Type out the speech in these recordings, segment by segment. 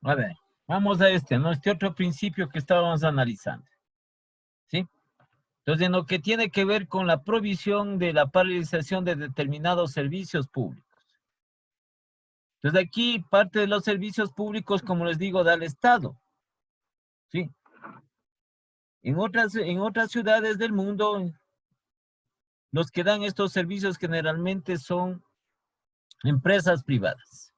A ver, vamos a ¿no? Este otro principio que estábamos analizando, ¿sí? Entonces, en lo que tiene que ver con la provisión de la paralización de determinados servicios públicos. Entonces, aquí parte de los servicios públicos, como les digo, da el Estado, ¿sí? En otras ciudades del mundo, los que dan estos servicios generalmente son empresas privadas.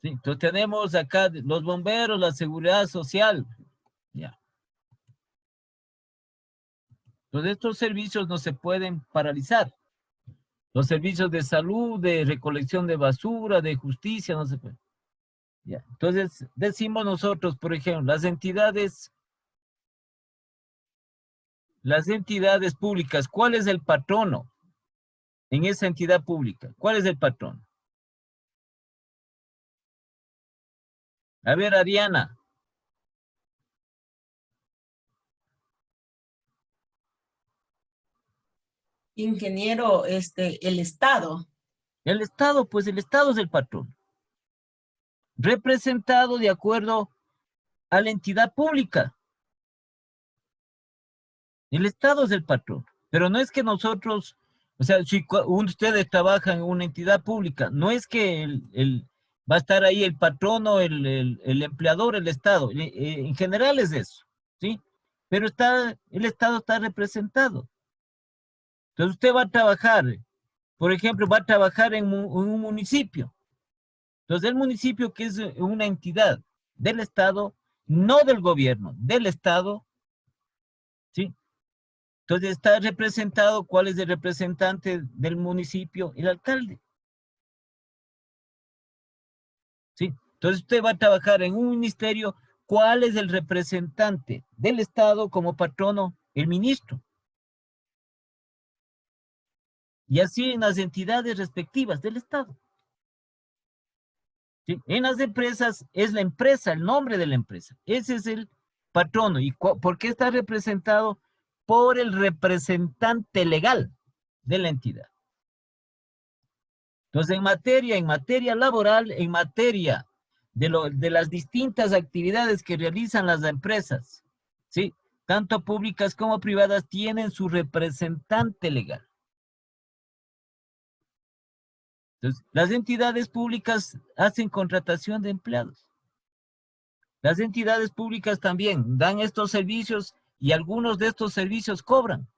¿Sí? Entonces, tenemos acá los bomberos, la seguridad social, ya. Entonces, estos servicios no se pueden paralizar. Los servicios de salud, de recolección de basura, de justicia, no se puede. Ya. Entonces, decimos nosotros, por ejemplo, las entidades públicas, ¿cuál es el patrono en esa entidad pública? ¿Cuál es el patrono? A ver, Ariana. Ingeniero, el Estado. El Estado, pues el Estado es el patrono. Representado de acuerdo a la entidad pública. El Estado es el patrón. Pero no es que nosotros, o sea, si ustedes trabajan en una entidad pública, no es que va a estar ahí el patrono, el empleador, el Estado. En general es eso, ¿sí? Pero el Estado está representado. Entonces usted va a trabajar, por ejemplo, va a trabajar en un municipio. Entonces el municipio, que es una entidad del Estado, no del gobierno, del Estado, ¿sí? Entonces está representado, ¿cuál es el representante del municipio? El alcalde. ¿Sí? Entonces usted va a trabajar en un ministerio, ¿cuál es el representante del Estado como patrono? El ministro. Y así en las entidades respectivas del Estado. ¿Sí? En las empresas es la empresa, el nombre de la empresa. Ese es el patrono. ¿Y por qué está representado? Por el representante legal de la entidad. Entonces, en materia laboral, en materia de las distintas actividades que realizan las empresas, ¿sí? Tanto públicas como privadas, tienen su representante legal. Entonces, las entidades públicas hacen contratación de empleados. Las entidades públicas también dan estos servicios y algunos de estos servicios cobran.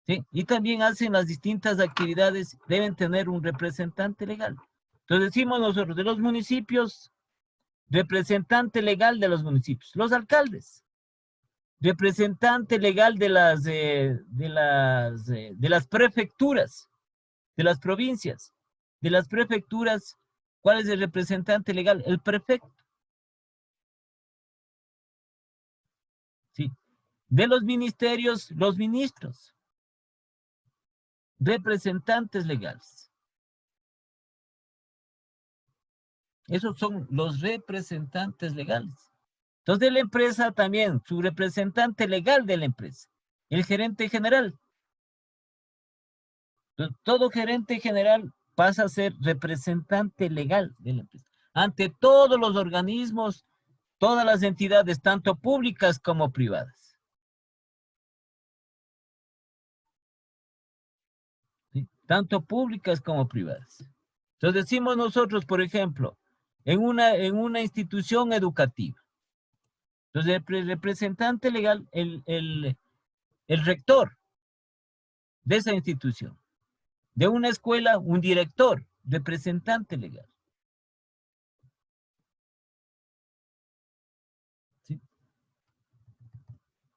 ¿Sí? Y también hacen las distintas actividades, deben tener un representante legal. Entonces decimos nosotros, de los municipios, representante legal de los municipios, los alcaldes, representante legal de las prefecturas, de las provincias, de las prefecturas. ¿Cuál es el representante legal? El prefecto. ¿Sí? De los ministerios, los ministros, representantes legales. Esos son los representantes legales. Entonces, de la empresa también, su representante legal de la empresa, el gerente general. Entonces, todo gerente general pasa a ser representante legal de la empresa. Ante todos los organismos, todas las entidades, tanto públicas como privadas. ¿Sí? Tanto públicas como privadas. Entonces decimos nosotros, por ejemplo, en una institución educativa. Entonces el representante legal, el rector de esa institución. De una escuela, un director, representante legal. ¿Sí?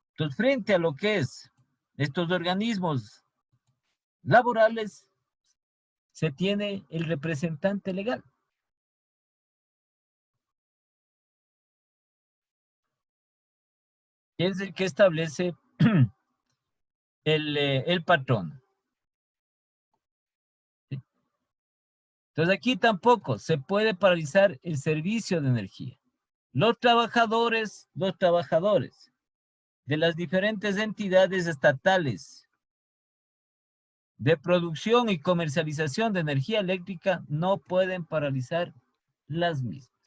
Entonces, frente a lo que es estos organismos laborales, se tiene el representante legal. Que es el que establece el patrón. ¿Sí? Entonces aquí tampoco se puede paralizar el servicio de energía. Los trabajadores de las diferentes entidades estatales de producción y comercialización de energía eléctrica no pueden paralizar las mismas.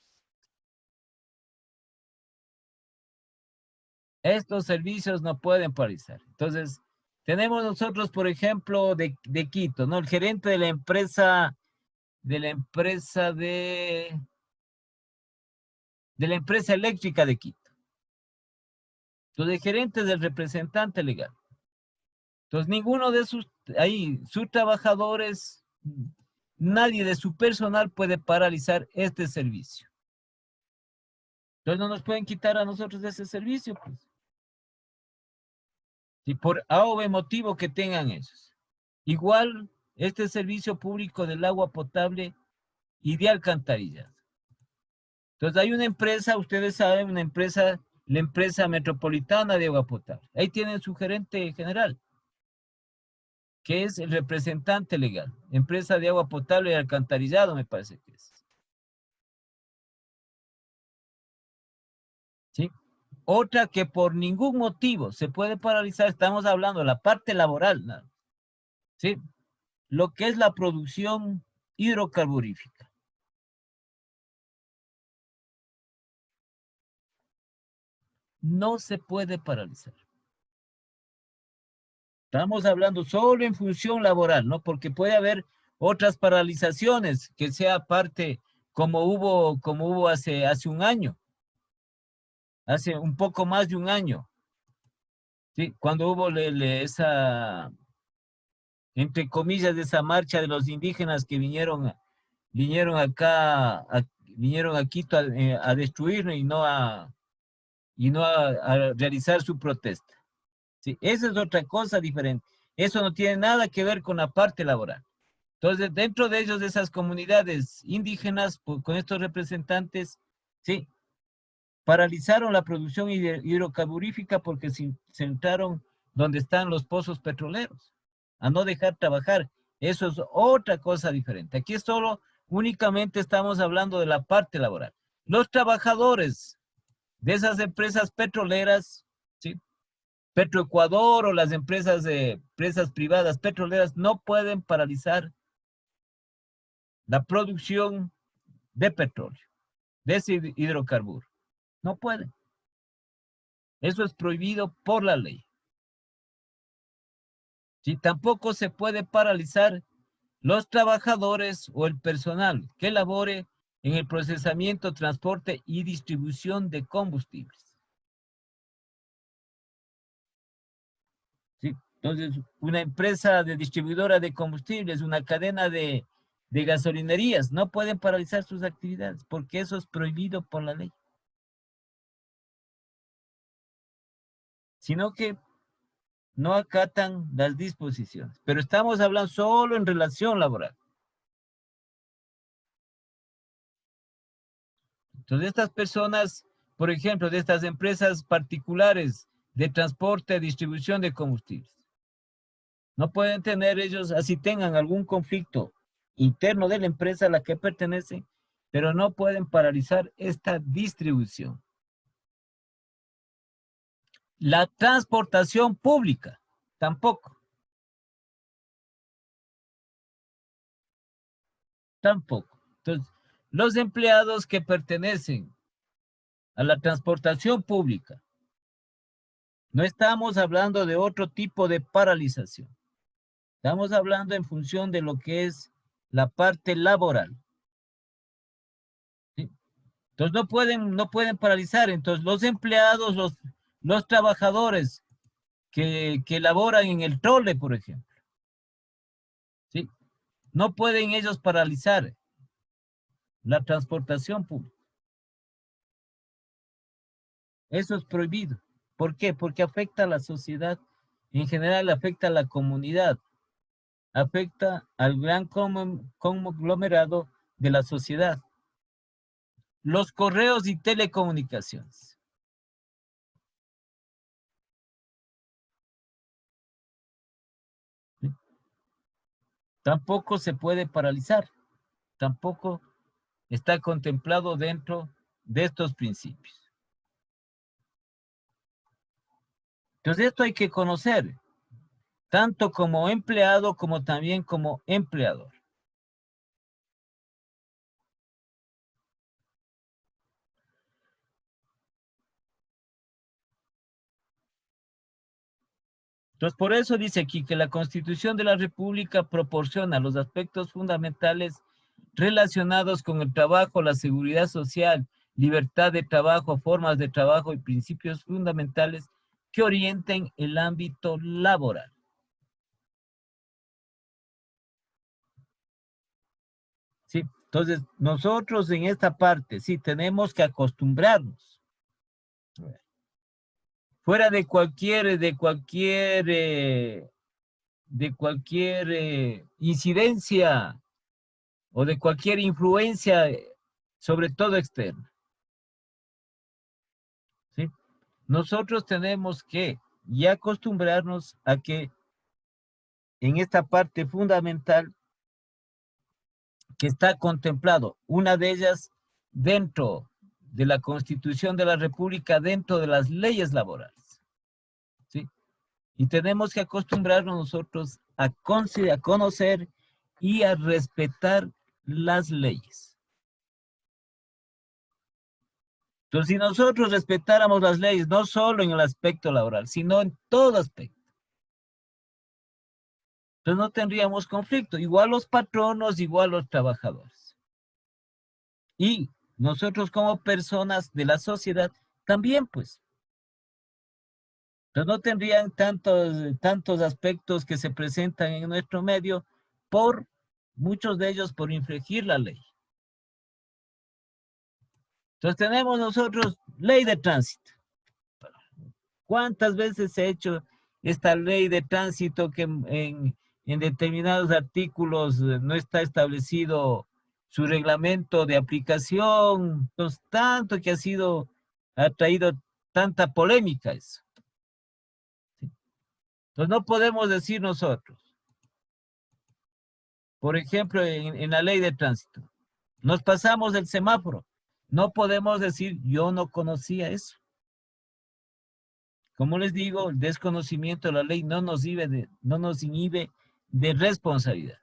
Estos servicios no pueden paralizar. Entonces, tenemos nosotros, por ejemplo, de Quito, ¿no? El gerente de la empresa eléctrica de Quito. Entonces, el gerente del representante legal. Entonces, ninguno de sus trabajadores, nadie de su personal puede paralizar este servicio. Entonces, no nos pueden quitar a nosotros de ese servicio, pues. Si por A o B motivo que tengan ellos. Igual, este servicio público del agua potable y de alcantarillado. Entonces, hay una empresa, ustedes saben, la empresa metropolitana de agua potable. Ahí tienen su gerente general, que es el representante legal. Empresa de agua potable y alcantarillado, me parece que es. ¿Sí? Otra que por ningún motivo se puede paralizar, estamos hablando de la parte laboral, ¿no? ¿Sí? Lo que es la producción hidrocarburífica. No se puede paralizar. Estamos hablando solo en función laboral, ¿no? Porque puede haber otras paralizaciones que sea parte como hubo hace un año, hace un poco más de un año, ¿sí? Cuando hubo esa, entre comillas, de esa marcha de los indígenas que vinieron acá, vinieron a Quito a destruir y no a realizar su protesta. ¿Sí? Esa es otra cosa diferente. Eso no tiene nada que ver con la parte laboral. Entonces, dentro de ellos, de esas comunidades indígenas, con estos representantes, sí, paralizaron la producción hidrocarburífica porque se entraron donde están los pozos petroleros, a no dejar trabajar. Eso es otra cosa diferente. Aquí únicamente estamos hablando de la parte laboral. Los trabajadores de esas empresas petroleras, ¿sí? Petroecuador o las empresas privadas petroleras no pueden paralizar la producción de petróleo, de ese hidrocarburo. No pueden. Eso es prohibido por la ley. Si tampoco se puede paralizar los trabajadores o el personal que labore en el procesamiento, transporte y distribución de combustibles. ¿Sí? Entonces, una empresa de distribuidora de combustibles, una cadena de gasolinerías, no pueden paralizar sus actividades porque eso es prohibido por la ley. Sino que no acatan las disposiciones. Pero estamos hablando solo en relación laboral. Entonces, estas personas, por ejemplo, de estas empresas particulares de transporte, distribución de combustibles, no pueden tener ellos, así tengan algún conflicto interno de la empresa a la que pertenecen, pero no pueden paralizar esta distribución. La transportación pública, tampoco. Tampoco. Entonces, los empleados que pertenecen a la transportación pública, no estamos hablando de otro tipo de paralización. Estamos hablando en función de lo que es la parte laboral. ¿Sí? Entonces no pueden paralizar. Entonces los empleados, los trabajadores que laboran en el trole, por ejemplo, ¿sí? No pueden ellos paralizar la transportación pública. Eso es prohibido. ¿Por qué? Porque afecta a la sociedad, en general afecta a la comunidad, afecta al gran conglomerado de la sociedad. Los correos y telecomunicaciones. ¿Sí? Tampoco se puede paralizar, tampoco está contemplado dentro de estos principios. Entonces esto hay que conocer. tanto como empleado como también como empleador. Entonces, por eso dice aquí que la Constitución de la República proporciona los aspectos fundamentales relacionados con el trabajo, la seguridad social, libertad de trabajo, formas de trabajo y principios fundamentales que orienten el ámbito laboral. ¿Sí? Entonces, nosotros en esta parte, sí, tenemos que acostumbrarnos. Fuera de cualquier incidencia o de cualquier influencia, sobre todo externa. ¿Sí? Nosotros tenemos que ya acostumbrarnos a que en esta parte fundamental que está contemplado, una de ellas dentro de la Constitución de la República, dentro de las leyes laborales. ¿Sí? Y tenemos que acostumbrarnos nosotros a conocer y a respetar las leyes. Entonces, si nosotros respetáramos las leyes, no solo en el aspecto laboral, sino en todo aspecto, entonces no tendríamos conflicto. Igual los patronos, igual los trabajadores. Y nosotros como personas de la sociedad también, pues. Entonces no tendrían tantos aspectos que se presentan en nuestro medio muchos de ellos por infringir la ley. Entonces tenemos nosotros ley de tránsito. ¿Cuántas veces se ha hecho esta ley de tránsito que en determinados artículos no está establecido su reglamento de aplicación? Entonces, tanto que ha traído tanta polémica eso. ¿Sí? Entonces, no podemos decir nosotros, por ejemplo, en la ley de tránsito, nos pasamos del semáforo. No podemos decir, yo no conocía eso. Como les digo, el desconocimiento de la ley no nos inhibe de responsabilidad.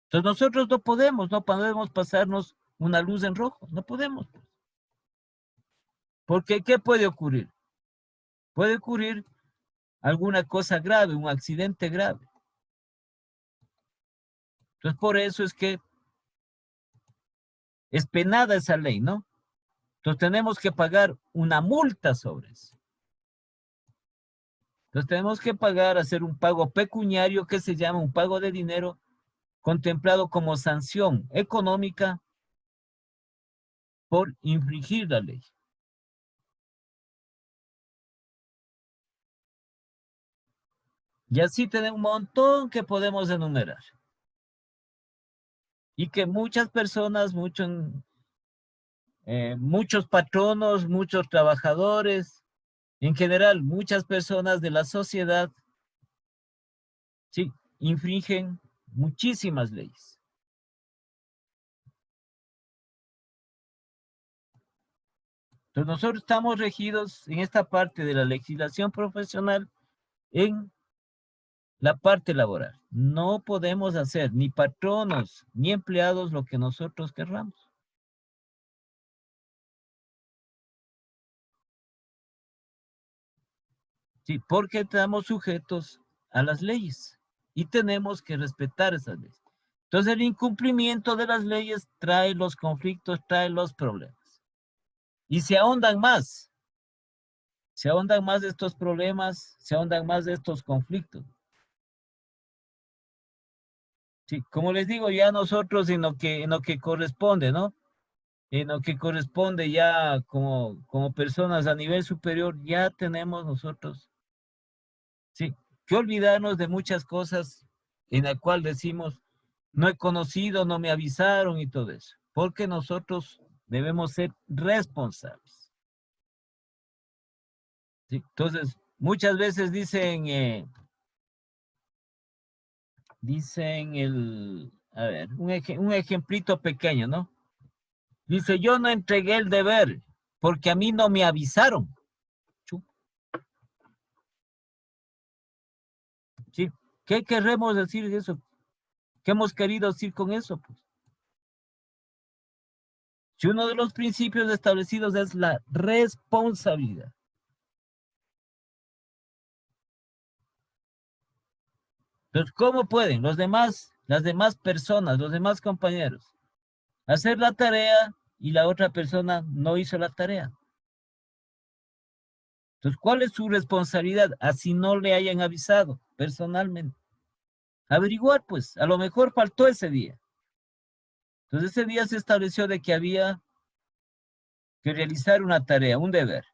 Entonces nosotros no podemos pasarnos una luz en rojo, no podemos. Porque ¿qué puede ocurrir? Puede ocurrir alguna cosa grave, un accidente grave. Entonces por eso es que es penada esa ley, ¿no? Entonces tenemos que pagar una multa sobre eso. Entonces tenemos que hacer un pago pecuniario que se llama un pago de dinero contemplado como sanción económica por infringir la ley. Y así tenemos un montón que podemos enumerar. Y que muchas personas, muchos patronos, muchos trabajadores, en general, muchas personas de la sociedad, sí, infringen muchísimas leyes. Entonces nosotros estamos regidos en esta parte de la legislación profesional en la parte laboral. No podemos hacer ni patronos ni empleados lo que nosotros querramos. Sí, porque estamos sujetos a las leyes y tenemos que respetar esas leyes. Entonces el incumplimiento de las leyes trae los conflictos, trae los problemas. Y se ahondan más de estos problemas, se ahondan más de estos conflictos. Sí, como les digo, ya nosotros en lo que corresponde, ¿no? En lo que corresponde ya como personas a nivel superior, ya tenemos nosotros, sí, que olvidarnos de muchas cosas en la cual decimos, no he conocido, no me avisaron y todo eso, porque nosotros debemos ser responsables. ¿Sí? Entonces, muchas veces a ver, un ejemplito pequeño, ¿no? Dice, yo no entregué el deber porque a mí no me avisaron. ¿Sí? ¿Qué queremos decir de eso? ¿Qué hemos querido decir con eso? Pues, si uno de los principios establecidos es la responsabilidad. Entonces, ¿cómo pueden las demás personas, los demás compañeros, hacer la tarea y la otra persona no hizo la tarea? Entonces, ¿cuál es su responsabilidad? Así no le hayan avisado personalmente. Averiguar, pues, a lo mejor faltó ese día. Entonces, ese día se estableció de que había que realizar una tarea, un deber.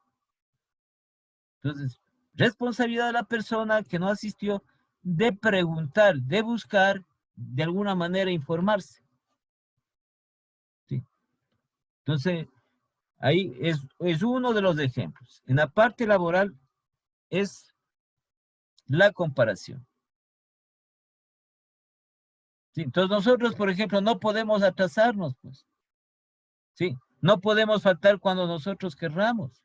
Entonces, responsabilidad de la persona que no asistió de preguntar, de buscar, de alguna manera informarse. ¿Sí? Entonces, ahí es uno de los ejemplos. En la parte laboral es la comparación. ¿Sí? Entonces, nosotros, por ejemplo, no podemos atrasarnos, pues. ¿Sí? No podemos faltar cuando nosotros querramos.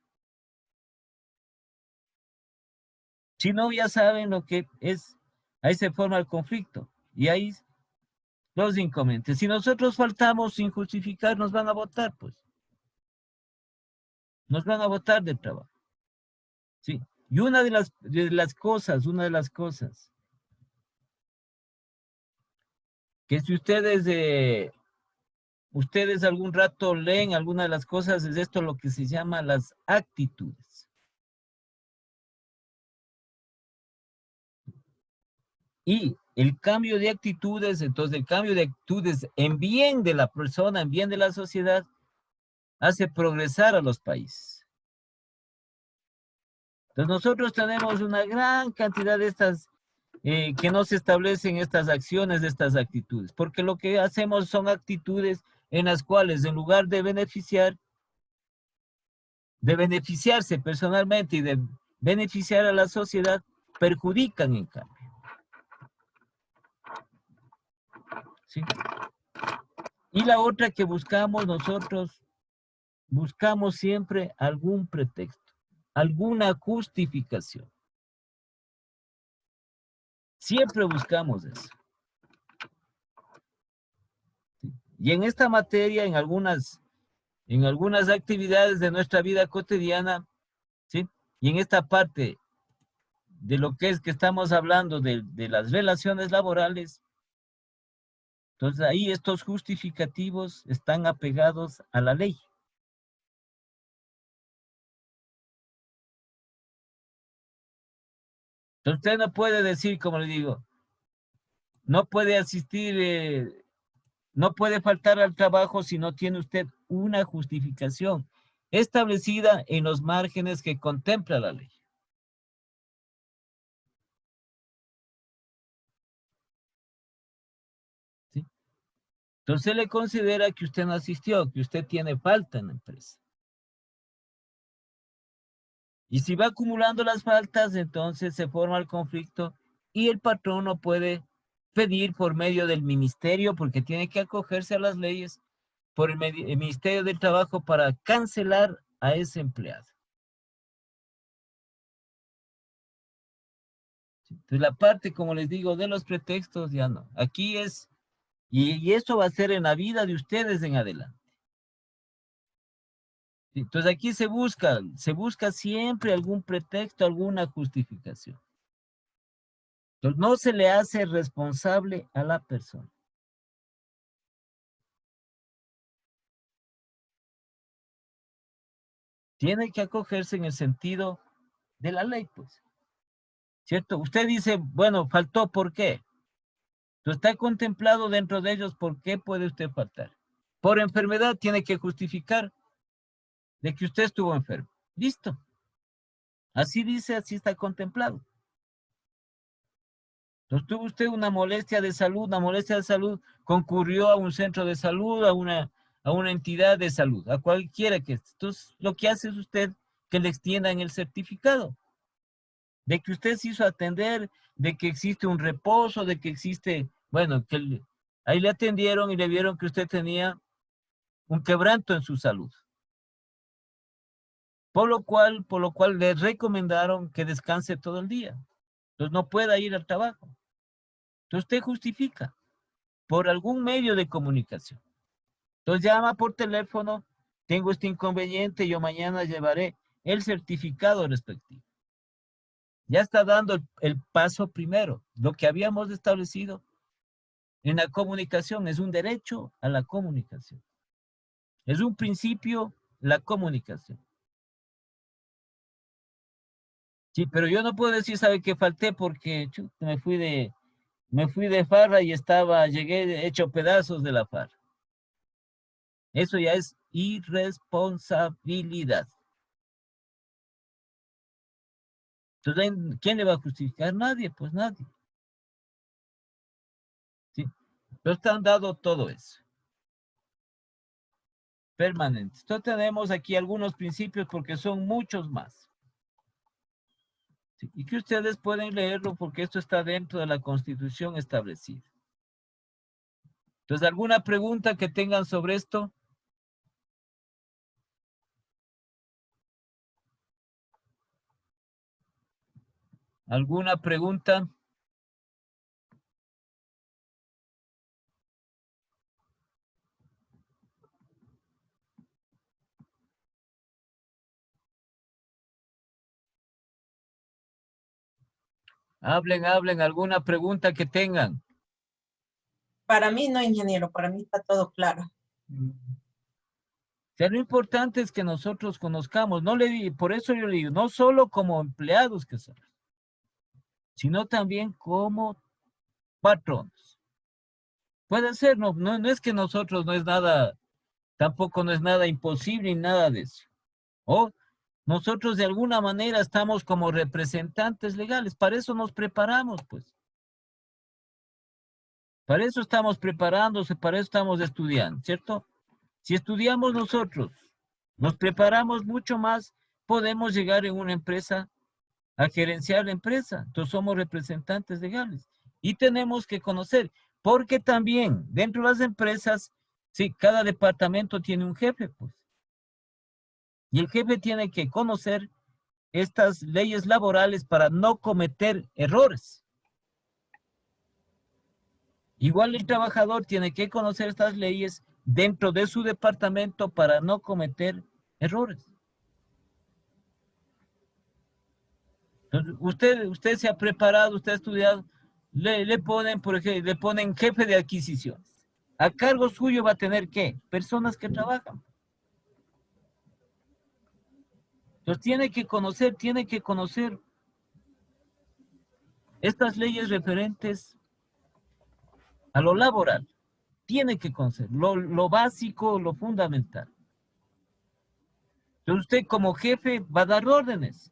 Si no, ya saben lo que es, ahí se forma el conflicto. Y ahí los inconvenientes. Si nosotros faltamos sin justificar, nos van a votar, pues. Nos van a votar del trabajo. Sí. Y una de las cosas, que si ustedes algún rato leen alguna de las cosas, es esto lo que se llama las actitudes. Y el cambio de actitudes, entonces el cambio de actitudes en bien de la persona, en bien de la sociedad, hace progresar a los países. Entonces nosotros tenemos una gran cantidad de estas que no se establecen estas acciones, estas actitudes, porque lo que hacemos son actitudes en las cuales en lugar de beneficiarse personalmente y de beneficiar a la sociedad, perjudican en cambio. ¿Sí? Y la otra que buscamos nosotros, buscamos siempre algún pretexto, alguna justificación. Siempre buscamos eso. ¿Sí? Y en esta materia, en algunas actividades de nuestra vida cotidiana, ¿sí? Y en esta parte de lo que es que estamos hablando de las relaciones laborales, entonces ahí estos justificativos están apegados a la ley. Entonces usted no puede decir, como le digo, no puede asistir, no puede faltar al trabajo si no tiene usted una justificación establecida en los márgenes que contempla la ley. ¿Sí? Entonces se le considera que usted no asistió, que usted tiene falta en la empresa. Y si va acumulando las faltas, entonces se forma el conflicto y el patrón no puede pedir por medio del ministerio, porque tiene que acogerse a las leyes, por el Ministerio del Trabajo para cancelar a ese empleado. Entonces la parte, como les digo, de los pretextos ya no. Aquí es, y eso va a ser en la vida de ustedes en adelante. Entonces aquí se busca siempre algún pretexto, alguna justificación. Entonces no se le hace responsable a la persona. Tiene que acogerse en el sentido de la ley, pues. ¿Cierto? Usted dice, bueno, faltó, ¿por qué? Entonces está contemplado dentro de ellos, ¿por qué puede usted faltar? Por enfermedad tiene que justificar de que usted estuvo enfermo. Listo. Así dice, así está contemplado. Entonces tuvo usted una molestia de salud, concurrió a un centro de salud, a una entidad de salud, a cualquiera que esté. Entonces lo que hace es usted que le extiendan el certificado de que usted se hizo atender, de que existe un reposo, de que existe, bueno, ahí le atendieron y le vieron que usted tenía un quebranto en su salud. Por lo cual le recomendaron que descanse todo el día. Entonces no pueda ir al trabajo. Entonces usted justifica por algún medio de comunicación. Entonces llama por teléfono, tengo este inconveniente, yo mañana llevaré el certificado respectivo. Ya está dando el paso primero. Lo que habíamos establecido en la comunicación es un derecho a la comunicación. Es un principio la comunicación. Sí, pero yo no puedo decir, ¿sabe qué falté? Porque me fui de farra y llegué hecho pedazos de la farra. Eso ya es irresponsabilidad. Entonces, ¿quién le va a justificar? Nadie, pues nadie. ¿Sí? Pero están dado todo eso. Permanente. Entonces tenemos aquí algunos principios porque son muchos más. ¿Sí? Y que ustedes pueden leerlo porque esto está dentro de la Constitución establecida. Entonces, ¿alguna pregunta que tengan sobre esto? ¿Alguna pregunta? Hablen, alguna pregunta que tengan. Para mí no, ingeniero, para mí está todo claro. O sea, lo importante es que nosotros conozcamos, por eso yo le digo, no solo como empleados que somos, sino también como patronos. Puede ser, no es que nosotros no es nada, tampoco no es nada imposible ni nada de eso. O nosotros de alguna manera estamos como representantes legales, para eso nos preparamos, pues. Para eso estamos preparándose, para eso estamos estudiando, ¿cierto? Si estudiamos nosotros, nos preparamos mucho más, podemos llegar en una empresa a gerenciar la empresa. Entonces somos representantes legales y tenemos que conocer, porque también dentro de las empresas, sí, cada departamento tiene un jefe, pues. Y el jefe tiene que conocer estas leyes laborales para no cometer errores. Igual el trabajador tiene que conocer estas leyes dentro de su departamento para no cometer errores. Entonces, usted se ha preparado, usted ha estudiado, le ponen, por ejemplo, le ponen jefe de adquisiciones. A cargo suyo va a tener, ¿qué? Personas que trabajan. Entonces tiene que conocer estas leyes referentes a lo laboral. Tiene que conocer lo básico, lo fundamental. Entonces usted como jefe va a dar órdenes.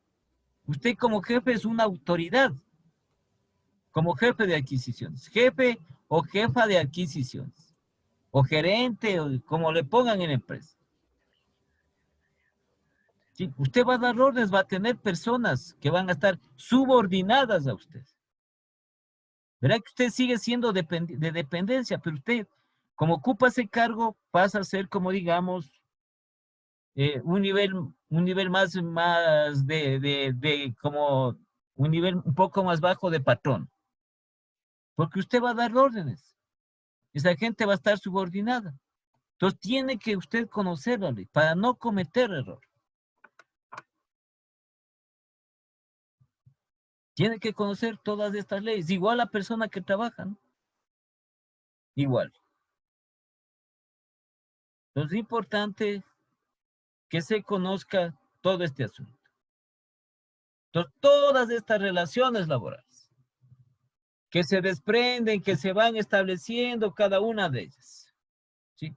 Usted como jefe es una autoridad, como jefe de adquisiciones. Jefe o jefa de adquisiciones. O gerente, o como le pongan en la empresa. ¿Sí? Usted va a dar órdenes, va a tener personas que van a estar subordinadas a usted. Verá que usted sigue siendo de dependencia, pero usted, como ocupa ese cargo, pasa a ser como, digamos, un nivel más como un nivel un poco más bajo de patrón. Porque usted va a dar órdenes. Esa gente va a estar subordinada. Entonces tiene que usted conocer la ley para no cometer error. Tiene que conocer todas estas leyes. Igual la persona que trabaja, ¿no? Igual. Entonces es importante que se conozca todo este asunto. Entonces, todas estas relaciones laborales que se desprenden, que se van estableciendo cada una de ellas, ¿sí?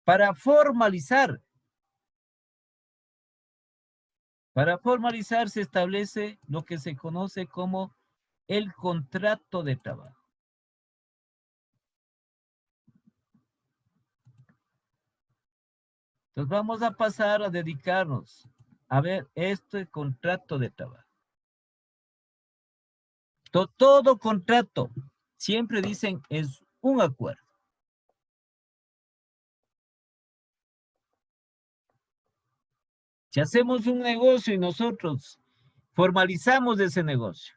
Para formalizar se establece lo que se conoce como el contrato de trabajo. Entonces vamos a pasar a dedicarnos a ver este contrato de trabajo. Todo contrato, siempre dicen, es un acuerdo. Si hacemos un negocio y nosotros formalizamos ese negocio,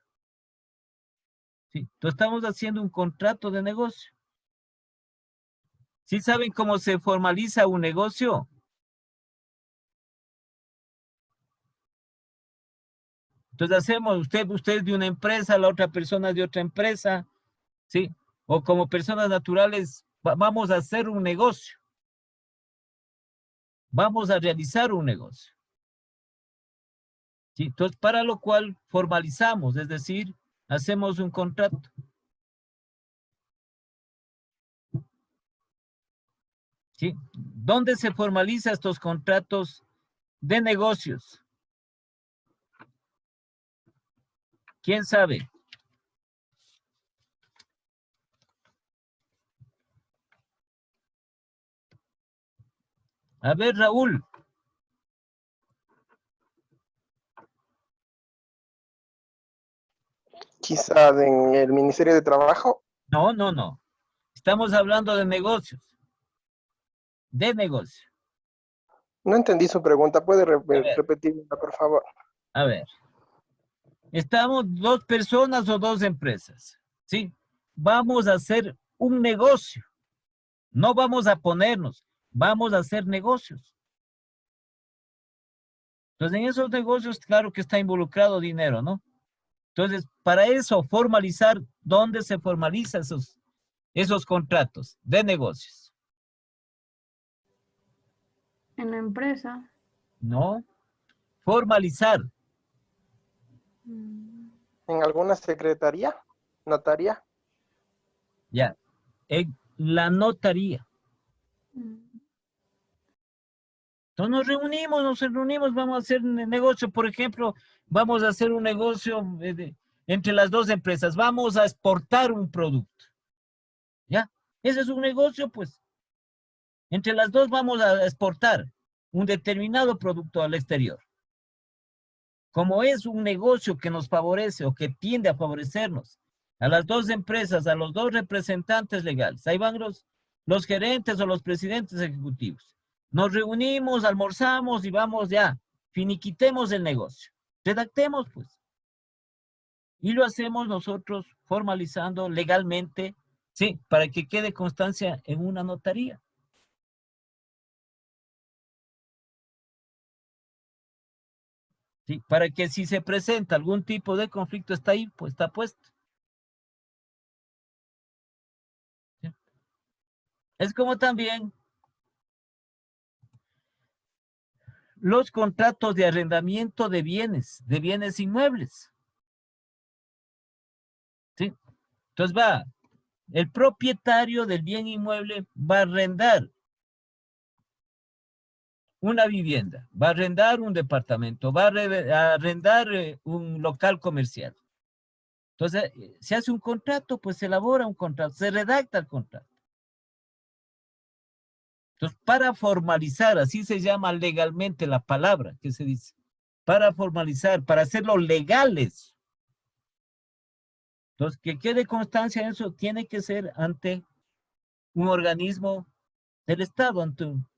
¿sí? Entonces estamos haciendo un contrato de negocio. ¿Sí saben cómo se formaliza un negocio? Entonces hacemos, usted es de una empresa, la otra persona es de otra empresa, ¿sí? O como personas naturales, vamos a hacer un negocio. Vamos a realizar un negocio. ¿Sí? Entonces, para lo cual formalizamos, es decir, hacemos un contrato. ¿Sí? ¿Dónde se formalizan estos contratos de negocios? ¿Quién sabe? A ver, Raúl. Quizás en el Ministerio de Trabajo. No, no, no. Estamos hablando de negocios. De negocio. No entendí su pregunta. ¿Puede A ver, repetirla, por favor? a ver. Estamos dos personas o dos empresas. ¿Sí? Vamos a hacer un negocio. No vamos a ponernos. Vamos a hacer negocios. Entonces, en esos negocios, claro que está involucrado dinero, ¿no? Entonces, para eso, formalizar, ¿dónde se formalizan esos contratos de negocios? En la empresa. No, formalizar, Mm, ¿En alguna secretaría? ¿Notaría? ya, en la notaría. mm, Entonces nos reunimos, vamos a hacer un negocio, por ejemplo, vamos a hacer un negocio entre las dos empresas, vamos a exportar un producto, ¿ya? Ese es un negocio, pues. Entre las dos vamos a exportar un determinado producto al exterior. Como es un negocio que nos favorece o que tiende a favorecernos a las dos empresas, a los dos representantes legales, ahí van los gerentes o los presidentes ejecutivos. Nos reunimos, almorzamos y vamos ya, finiquitemos el negocio. Redactemos, pues. Y lo hacemos nosotros formalizando legalmente, sí, para que quede constancia en una notaría. ¿Sí? Para que si se presenta algún tipo de conflicto, está ahí, pues está puesto. ¿Sí? Es como también los contratos de arrendamiento de bienes inmuebles. ¿Sí? Entonces el propietario del bien inmueble va a arrendar una vivienda, va a arrendar un departamento, va a arrendar un local comercial. Entonces, se hace un contrato, pues se elabora un contrato, se redacta el contrato. Entonces, para formalizar, así se llama legalmente la palabra que se dice, para formalizar, para hacerlo legales. Entonces, que quede constancia en eso, tiene que ser ante un organismo del Estado, ante un...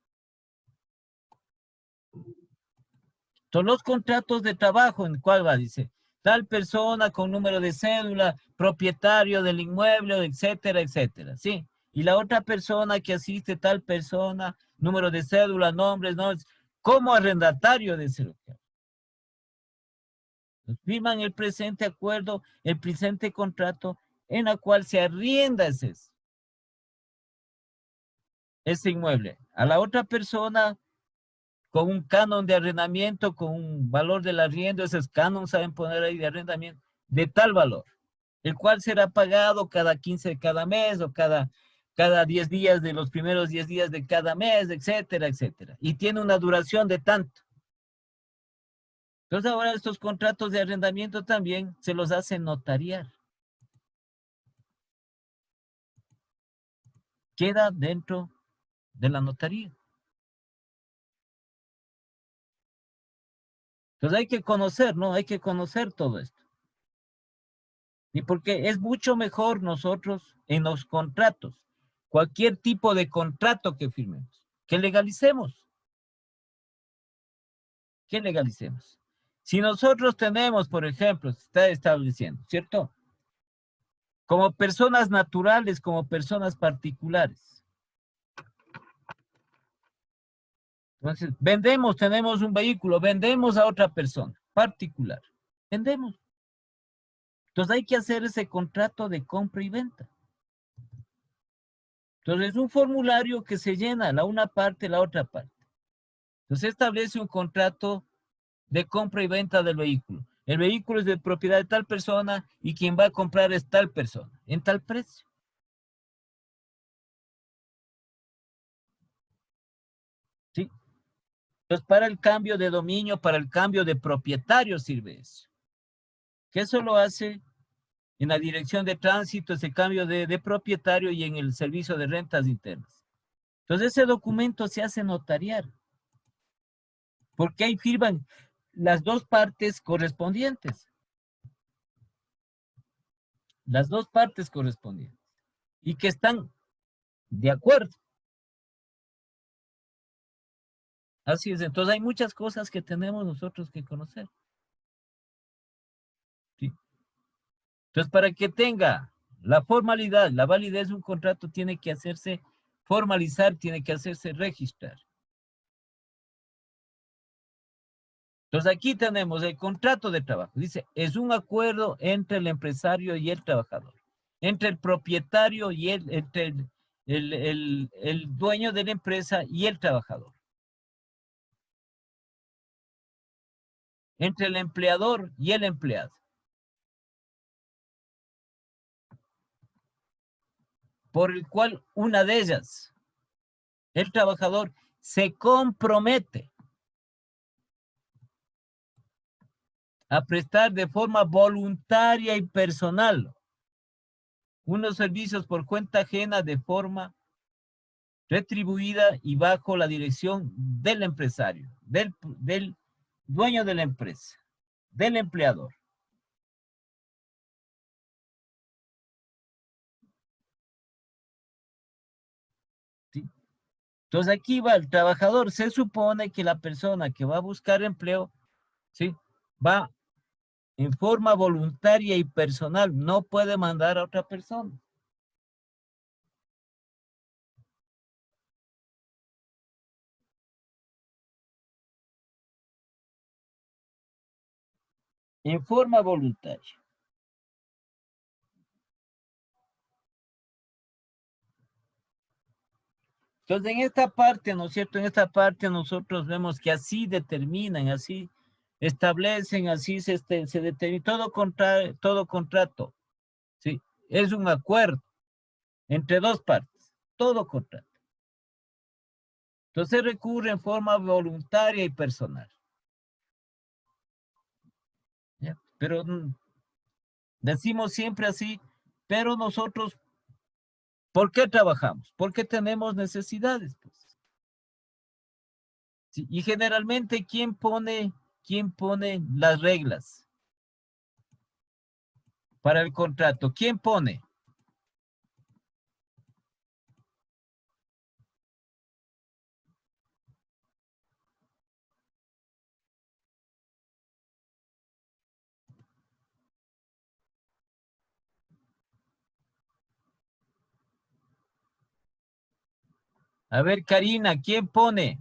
Son los contratos de trabajo en cuál va, dice, tal persona con número de cédula, propietario del inmueble, etcétera, etcétera, ¿sí? Y la otra persona que asiste, tal persona, número de cédula, nombres, como arrendatario de ese local. Firman el presente acuerdo, el presente contrato en la cual se arrienda ese inmueble a la otra persona con un canon de arrendamiento, con un valor del arriendo, esos canon saben poner ahí de arrendamiento, de tal valor, el cual será pagado cada 15 de cada mes o cada 10 días de los primeros 10 días de cada mes, etcétera, etcétera. Y tiene una duración de tanto. Entonces ahora estos contratos de arrendamiento también se los hacen notariar. Queda dentro de la notaría. Entonces hay que conocer, ¿no? Hay que conocer todo esto. Y porque es mucho mejor nosotros en los contratos, cualquier tipo de contrato que firmemos, que legalicemos. Que legalicemos. Si nosotros tenemos, por ejemplo, se está estableciendo, ¿cierto? como personas naturales, como personas particulares. Entonces, vendemos, tenemos un vehículo, vendemos a otra persona particular. Vendemos. Entonces hay que hacer ese contrato de compra y venta. Entonces es un formulario que se llena la una parte, la otra parte. Entonces establece un contrato de compra y venta del vehículo. El vehículo es de propiedad de tal persona y quien va a comprar es tal persona, en tal precio. ¿Sí? Entonces para el cambio de dominio, para el cambio de propietario sirve eso. Que eso lo hace en la dirección de tránsito, ese cambio de propietario y en el servicio de rentas internas. Entonces ese documento se hace notariar. Porque ahí firman las dos partes correspondientes. Las dos partes correspondientes. Y que están de acuerdo. Así es. Entonces hay muchas cosas que tenemos nosotros que conocer. ¿Sí? Entonces para que tenga la formalidad, la validez de un contrato tiene que hacerse formalizar, tiene que hacerse registrar. Entonces aquí tenemos el contrato de trabajo. Dice, es un acuerdo entre el empresario y el trabajador. Entre el propietario y entre el dueño de la empresa y el trabajador. Entre el empleador y el empleado. Por el cual una de ellas, el trabajador, se compromete a prestar de forma voluntaria y personal unos servicios por cuenta ajena de forma retribuida y bajo la dirección del empresario, del dueño de la empresa, del empleador. ¿Sí? Entonces aquí va el trabajador. Se supone que la persona que va a buscar empleo, ¿sí?, va en forma voluntaria y personal. No puede mandar a otra persona. En forma voluntaria. Entonces, en esta parte, ¿no es cierto? En esta parte nosotros vemos que así determinan, así establecen, así se determina. Todo contrato, ¿sí? Es un acuerdo entre dos partes. Todo contrato. Entonces recurre en forma voluntaria y personal. ¿Ya? Pero decimos siempre así, pero nosotros, ¿por qué trabajamos? Porque tenemos necesidades, pues. ¿Sí? Y generalmente, ¿quién pone las reglas para el contrato? ¿Quién pone? A ver, Karina, ¿quién pone?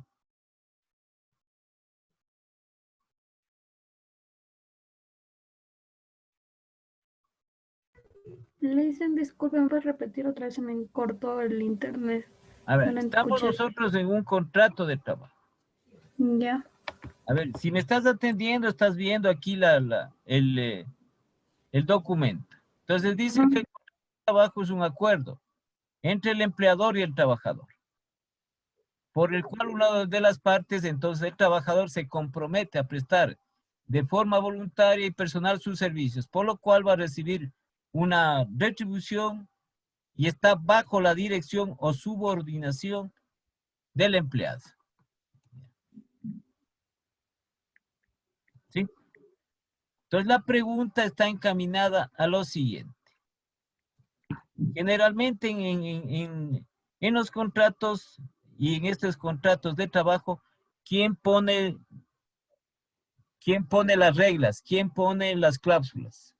Le dicen, disculpen, ¿puedes repetir otra vez? Se me cortó el internet. A No ver, la estamos escuché. nosotros en un contrato de trabajo. Ya. A ver, si me estás atendiendo, estás viendo aquí el documento. Entonces dice que el trabajo es un acuerdo entre el empleador y el trabajador, por el cual una de las partes, entonces el trabajador se compromete a prestar de forma voluntaria y personal sus servicios, por lo cual va a recibir una retribución y está bajo la dirección o subordinación del empleado. ¿Sí? Entonces la pregunta está encaminada a lo siguiente. Generalmente en los contratos y en estos contratos de trabajo, ¿quién pone las reglas? ¿Quién pone las cláusulas?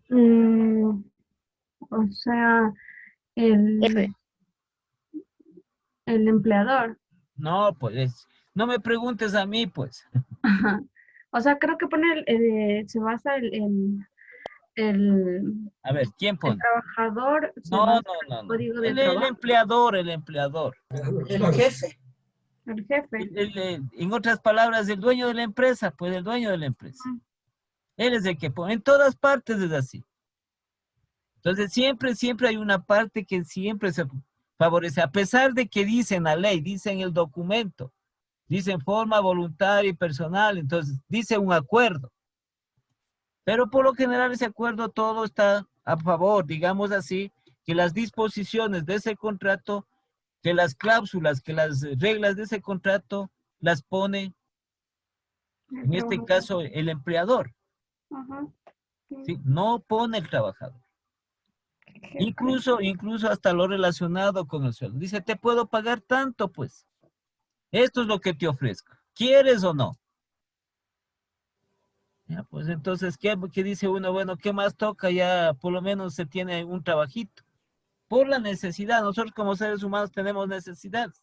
Mm, o sea, F. el empleador. No, pues, no me preguntes a mí, pues. Ajá. O sea, creo que pone, se basa el, A ver, ¿quién el pone? trabajador, se No, basa no, en no, el no. código de El trabajo, empleador, el empleador. El jefe. el jefe. En otras palabras, el dueño de la empresa, pues el dueño de la empresa. Él es el que pone. En todas partes es así. Entonces, siempre hay una parte que siempre se favorece, a pesar de que dicen la ley, dicen el documento, dicen forma voluntaria y personal, entonces dice un acuerdo. Pero por lo general ese acuerdo todo está a favor, digamos así, que las disposiciones de ese contrato, que las cláusulas, que las reglas de ese contrato las pone, El en este trabajador. caso, el empleador, Ajá. ¿sí? No pone el trabajador. Jefe. Incluso hasta lo relacionado con el sueldo. Dice, te puedo pagar tanto, pues. Esto es lo que te ofrezco. ¿Quieres o no? Ya, pues entonces, ¿qué dice uno? Bueno, ¿qué más toca? Ya por lo menos se tiene un trabajito. Por la necesidad. Nosotros como seres humanos tenemos necesidades.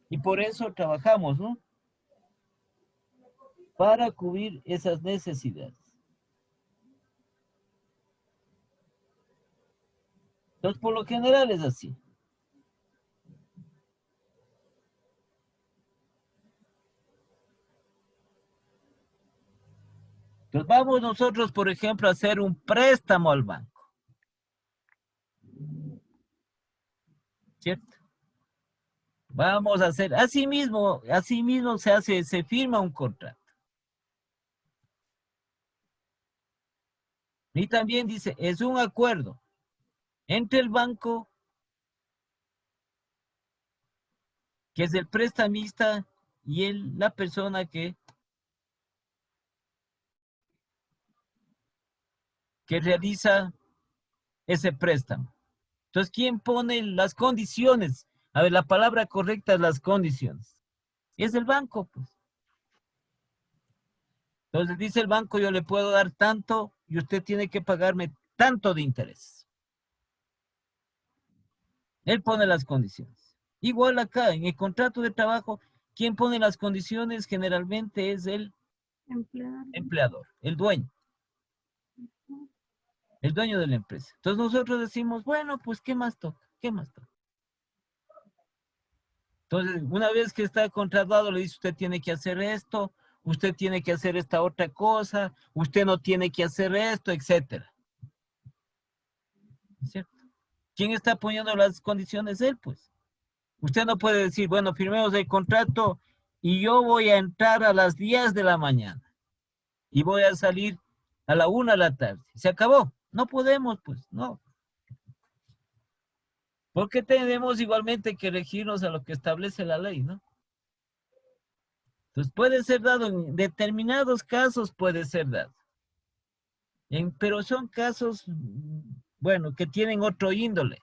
Y por eso trabajamos, ¿no? Para cubrir esas necesidades. Entonces, por lo general es así. Entonces, vamos nosotros, por ejemplo, a hacer un préstamo al banco. ¿Cierto? Vamos a hacer, así mismo se firma un contrato. Y también dice, es un acuerdo entre el banco, que es el prestamista, y la persona que realiza ese préstamo. Entonces, ¿quién pone las condiciones? A ver, la palabra correcta es las condiciones. Es el banco, pues. Entonces dice el banco, yo le puedo dar tanto y usted tiene que pagarme tanto de interés. Él pone las condiciones. Igual acá, en el contrato de trabajo, quien pone las condiciones generalmente es el Empleador. empleador, el dueño de la empresa. Entonces nosotros decimos, bueno, pues, ¿qué más toca? ¿Qué más toca? Entonces, una vez que está contratado, le dice, usted tiene que hacer esto, usted tiene que hacer esta otra cosa, usted no tiene que hacer esto, etcétera. ¿Cierto? ¿Quién está poniendo las condiciones? Él, pues. Usted no puede decir, bueno, firmemos el contrato y yo voy a entrar a las 10 de la mañana y voy a salir a la 1 de la tarde. Se acabó. No podemos, pues, no. Porque tenemos igualmente que regirnos a lo que establece la ley, ¿no? Entonces puede ser dado en determinados casos, puede ser dado. Pero son casos, bueno, que tienen otro índole.